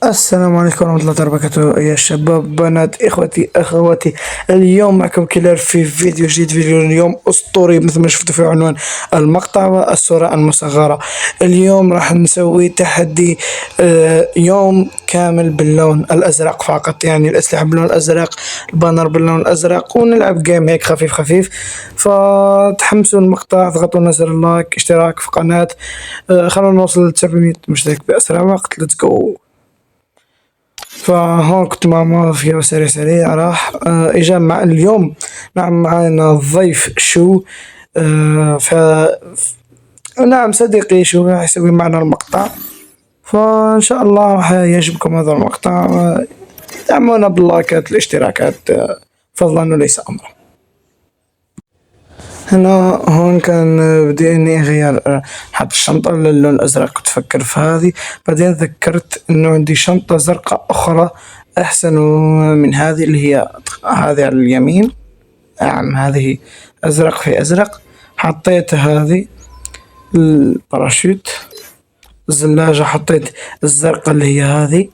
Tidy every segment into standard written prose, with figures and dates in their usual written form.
السلام عليكم ورحمة الله وبركاته يا شباب بنات إخوتي أخواتي. اليوم معكم كيلر في فيديو جديد. فيديو اليوم أسطوري مثل ما شفتوا في عنوان المقطع والصورة المصغرة. اليوم راح نسوي تحدي يوم كامل باللون الأزرق فقط، يعني الأسلحة باللون الأزرق، البانر باللون الأزرق، ونلعب جيم هيك خفيف خفيف. فتحمسوا المقطع، اضغطوا على زر اللايك، اشتراك في قناة. خلونا نوصل ل 700 مشترك بأسرع وقت. ليتس جو. فهون كنت مع مافيا سريع سريع راح اجا مع اليوم. نعم معنا الضيف شو. آه ف نعم صديقي شو راح يسوي معنا المقطع. فان شاء الله راح يعجبكم هذا المقطع. دعمونا باللايكات الاشتراكات، فضلا وليس امرا. هنا هون كان بدي اني اغير حط الشنطة للون الازرق. كنت افكر في هذه، بعدين ذكرت انه عندي شنطة زرقاء اخرى احسن من هذه اللي هي هذه على اليمين. نعم هذه ازرق في ازرق. حطيت هذه الباراشوت، الزلاجة حطيت الزرقاء اللي هي هذه.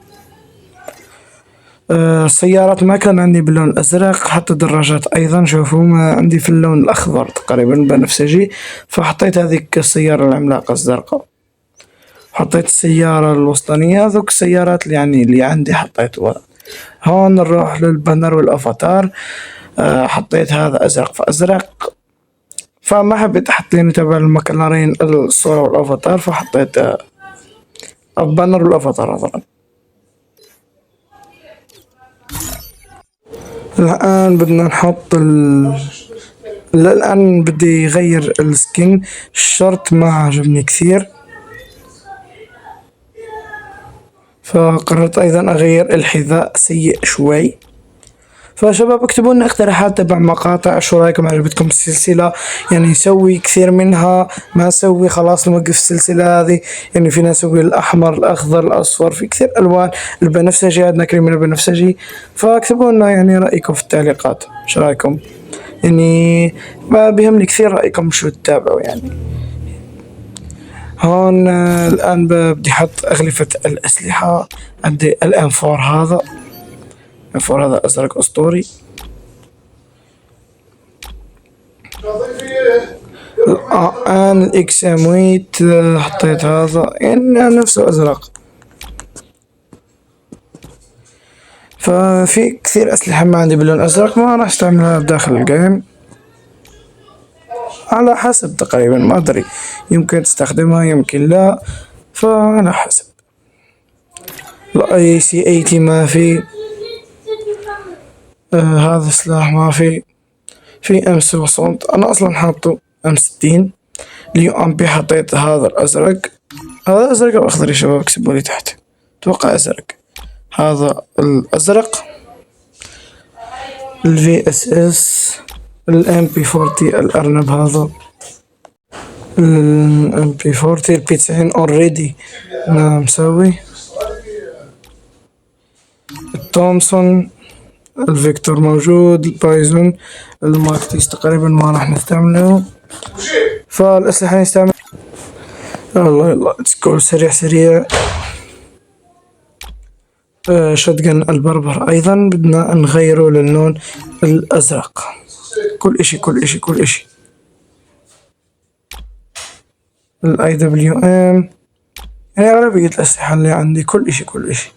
السيارات ما كان عندي باللون الأزرق، حتى الدراجات أيضا شوفوا ما عندي في اللون الأخضر تقريبا بنفسجي. فحطيت هذيك السيارة العملاقة الزرقاء، حطيت السيارة الوسطانية. ذوك السيارات اللي يعني اللي عندي حطيتها. هون نروح للبانر والأفاتار. حطيت هذا أزرق فأزرق، فما حبيت أحط لي تبع المكلارين الصورة والأفاتار، فحطيت البانر والأفاتار أظن. الآن بدنا نحط الآن بدي يغير السكين. الشرط ما عجبني كثير، فقررت أيضا أغير الحذاء، سيء شوي. فشباب اكتبوا لنا اقتراحات تبع مقاطع، شو رايكم؟ عجبتكم السلسلة؟ يعني نسوي كثير منها، ما نسوي خلاص نوقف السلسلة هذه؟ يعني فينا نسوي الأحمر الأخضر الأصفر، في كثير ألوان. البنفسجي عندنا كريم البنفسجي. فاكتبوا لنا يعني رأيكم في التعليقات، شو رايكم؟ يعني ما بيهمني كثير رأيكم شو تتابعوا يعني. هون الآن بدي أحط أغلفة الأسلحة. عندي الام 4 هذا، الفور هذا أزرق أسطوري. الآن الإكس ام ويت حطيت هذا، يعني نفسه أزرق. ففي كثير أسلحة ما عندي باللون الأزرق، ما راح استعملها داخل الجيم، على حسب تقريبا، ما أدري، يمكن تستخدمها يمكن لا، فعلى حسب. الاي سي 80 ما في. هذا سلاح ما في. في ام 60 انا اصلا حاطه ام 60. اليو ام بي حطيت هذا الازرق. هذا ازرق او اخضر يا شباب؟ اكتبوا لي تحت. اتوقع ازرق. هذا الازرق. الفي اس اس. الام بي 40 الارنب هذا. الام بي 40 البي 90 اوريدي انا مسوي. التومسون. الفيكتور موجود. البايزون. الماركتيس تقريبا ما راح نستعمله، فالأسلحة نستعمل. يلا يلا تسكول سريع سريع. شotgun البربر أيضا بدنا نغيره للون الأزرق. كل إشي كل إشي كل إشي. الاي دبليو ام، يعني أغلبية الأسلحة اللي عندي كل إشي كل إشي.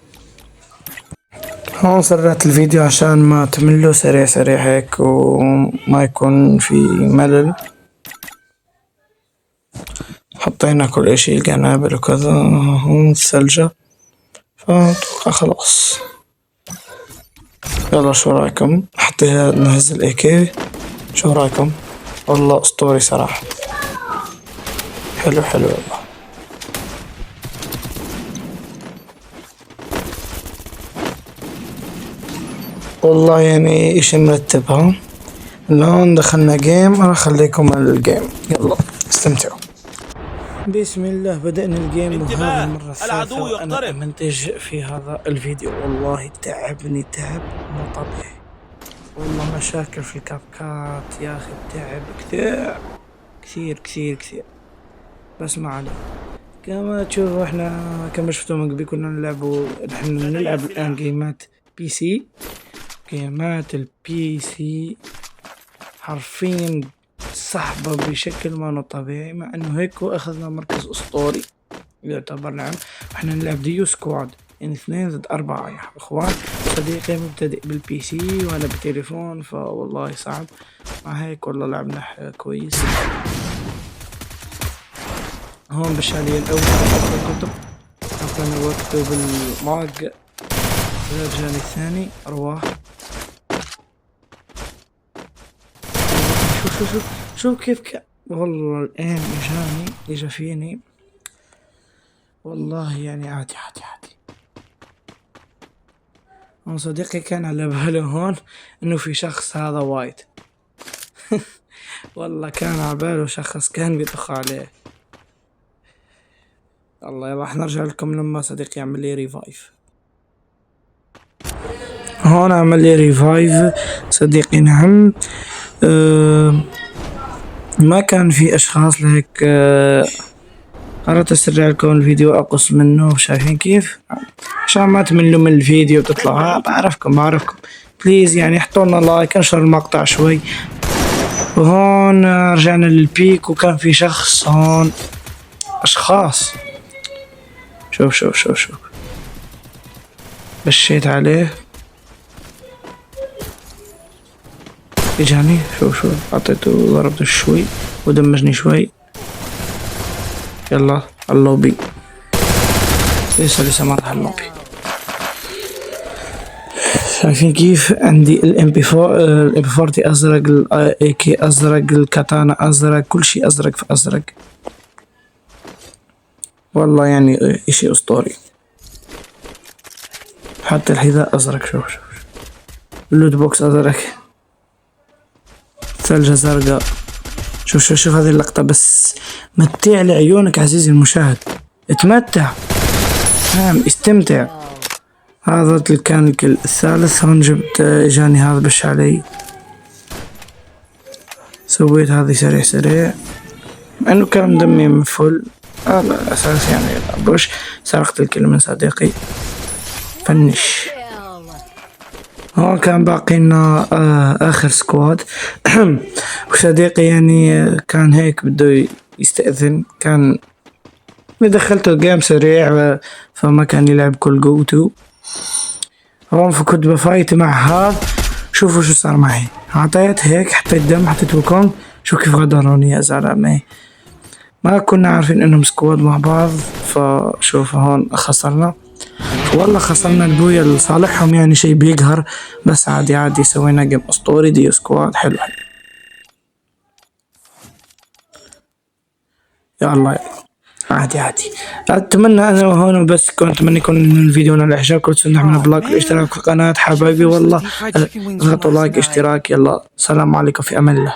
هون سرعت الفيديو عشان ما تملوا، سريع سريع هيك وما يكون في ملل. حطينا كل اشي، القنابل وكذا. هون الثلجة، فأتوقع خلاص. يلا شو رايكم؟ حطيها نهز الاي كي. شو رايكم؟ والله اسطوري صراحة. حلو حلو والله. والله يعني اشي مرتب. ها الآن دخلنا جيم، راح اخليكم على الجيم. يلا استمتعوا. بسم الله بدأنا الجيم، وهذه المرة الثالثة وأنا أمنتج في هذا الفيديو. والله تعبني تعب مو طبيعي، والله مشاكل في الكابكات يا أخي، تعب كثير كثير كثير كثير، بس ما عليه. كما تشوفوا احنا كما شفتوا من قبل كنا نحن نلعب الآن جيمات بي سي. جيمات البي سي حرفيا صعبة بشكل ما طبيعي، مع انه هيك اخذنا مركز اسطوري يعتبر. نعم، احنا نلعب ديو سكواد، يعني 2 ضد 4 يا اخوان. صديقي مبتدئ بالبي سي وانا بالتليفون، فوالله صعب. مع هيك والله لعبنا كويس. هون بالشالية الأول الكتب، أعطانا وقته بالماج. الجاني الثاني أرواح. شوف كيف والله الآن إجا فيني. والله يعني عادي عادي عادي. هون صديقي كان على باله هون إنه في شخص هذا وايد. والله كان على باله شخص كان بيطخ عليه. الله، راح نرجع لكم لما صديقي يعمل لي ريفايف. هون عمل لي ريفايف صديقي. نعم. ما كان في اشخاص لهيك. قررت استرجع لكم الفيديو اقص منه. شايفين كيف؟ عشان ما تملوا من الفيديو وتطلع. بعرفكم بليز يعني حطوا لنا لايك، انشر المقطع شوي. وهون رجعنا للبيك وكان في شخص هون. اشخاص. شوف بشيت عليه اجاني. شوف اعطيته ضربته شوي ودمجني شوي. يلا اللوبي. لسه ما راح اللوبي. شايفين كيف عندي الام بي 4 الام بي 40 ازرق، الاي كي ازرق، الكاتانا ازرق، كل شيء ازرق في ازرق. والله يعني اشي اسطوري. حتى الحذاء ازرق. شوف اللوت بوكس ازرق، ثلجة زرقاء. شوف هذه اللقطة بس. متع لعيونك عزيزي المشاهد، اتمتع. نعم استمتع. هذا كان الكل الثالث. هون جبت اجاني هذا بش علي. سويت هذه سريع مع انه كان دمي مفل. هذا الاساس يعني. بوش سرقت الكل من صديقي. فنش. هون كان باقي لنا اخر سكواد. وصديقي يعني كان هيك بده يستأذن. كان دخلته جيم سريع فما كان يلعب كل قوته. هون فكنت بفايت مع هذا. شوفوا شو صار معي. عطيت هيك، حطيت دم، حطيت وكم. شوف كيف غدروني يا زلمة. ما كنا عارفين انهم سكواد مع بعض. فشوف هون خسرنا. والله خسرنا البويا لصالحهم، يعني شي بيقهر. بس عادي سوينا جيم اسطوري ديو سكواد حلو. يا الله عادي. اتمنى انا وهون بس كنت اتمنى يكون الفيديو نال اعجابكم. تنسوا بلايك والاشتراك في القناة حبايبي. والله اضغطوا لايك اشتراك. يلا سلام عليكم في امان الله.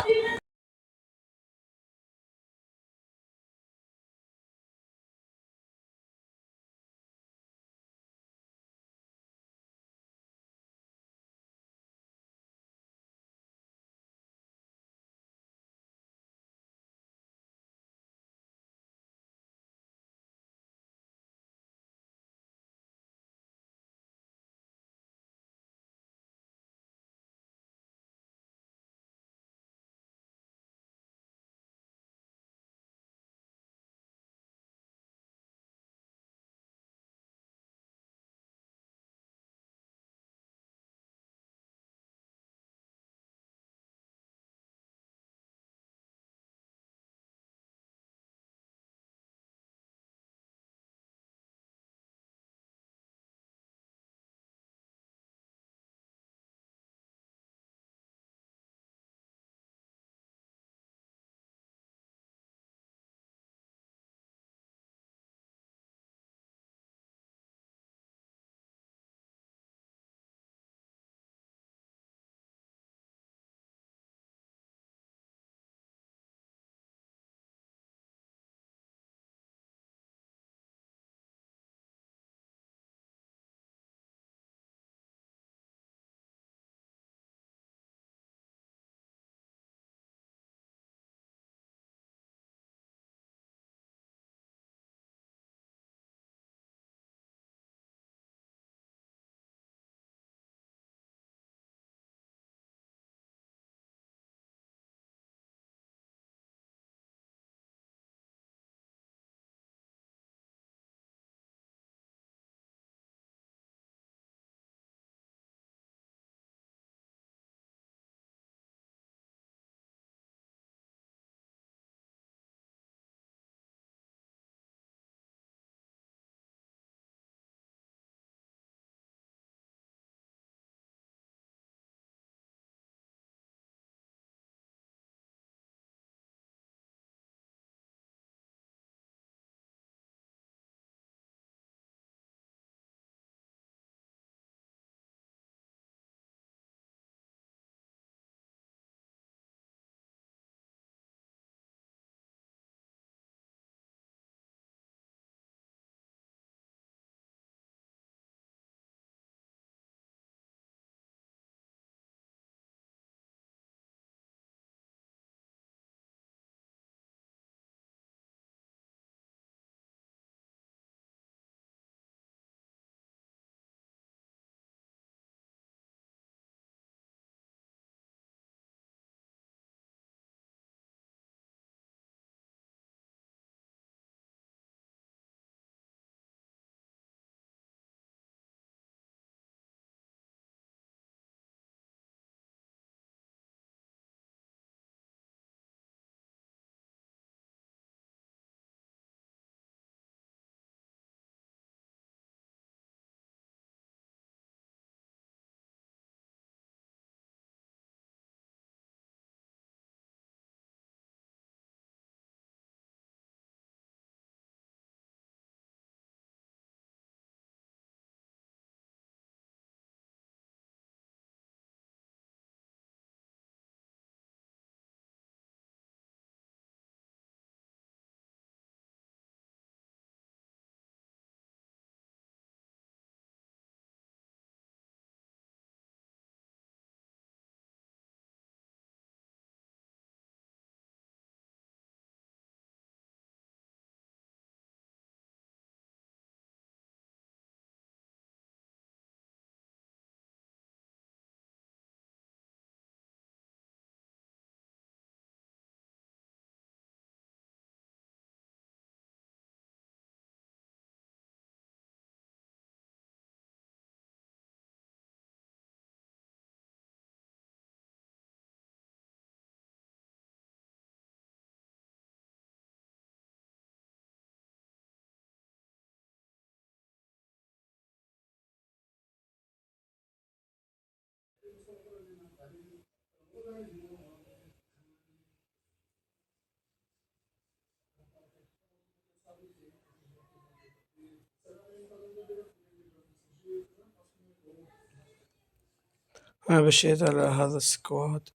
أنا مشيت على هذا السكواد،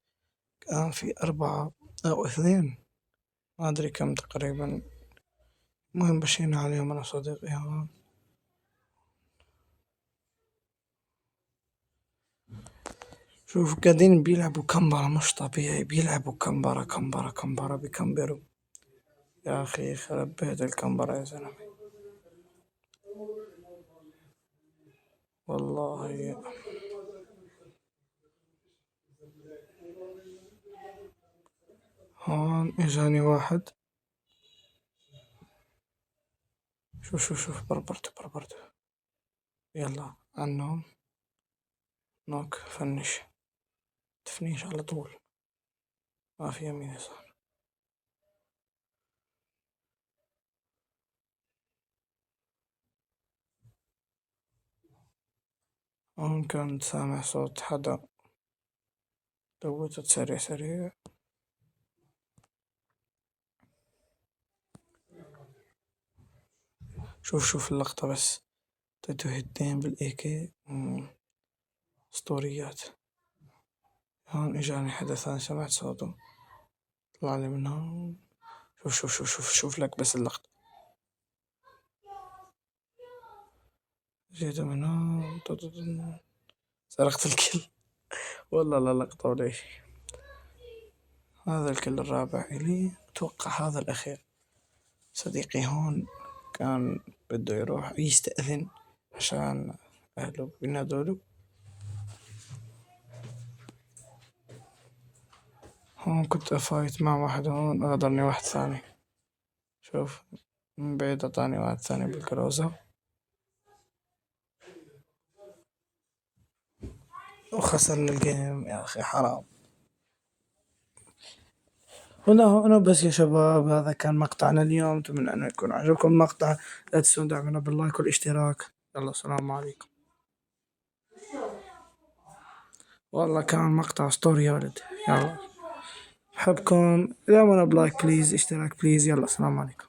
كان في 4 أو 2، ما أدري كم تقريبا. المهم مشينا عليهم أنا وصديقي هون. شوف قاعدين بيلعبوا كمبرة مش طبيعي، بيلعبوا كمبرة كمبرة كمبرة بيكمبروا. يا أخي خرب بيت الكمبرة يا زلمة والله. هون إجاني واحد، شوف شوف شوف بربرته بربرته. يلا عنهم، نوك فنش، تفنيش على طول، ما في يمين يسار. هون كنت سامع صوت حدا، دوتت سريع سريع. شوف شوف اللقطة بس، تدو هدين بالإيكي أسطوريات. هون إجاني حدا ثاني سمعت صوته، طلع لي من هون. شوف شوف شوف شوف شوف لك بس اللقطة، جيت من هون سرقت الكل. والله لا لقطة ولا شي. هذا الكل الرابع إلي، أتوقع هذا الأخير. صديقي هون كان بده يروح يستأذن عشان أهله بينادوله. هون كنت أفايت مع واحد، هون غدرني واحد ثاني. شوف من بعيد أعطاني واحد ثاني بالكروزة وخسرنا الجيم. يا أخي حرام. هنا بس يا شباب، هذا كان مقطعنا اليوم، أتمنى أن يكون عجبكم المقطع. لا تنسوا دعمنا باللايك والاشتراك. يلا السلام عليكم. والله كان مقطع اسطوري يا ولد. يلا بحبكم، دعمنا بلايك بليز، اشتراك بليز. يلا السلام عليكم.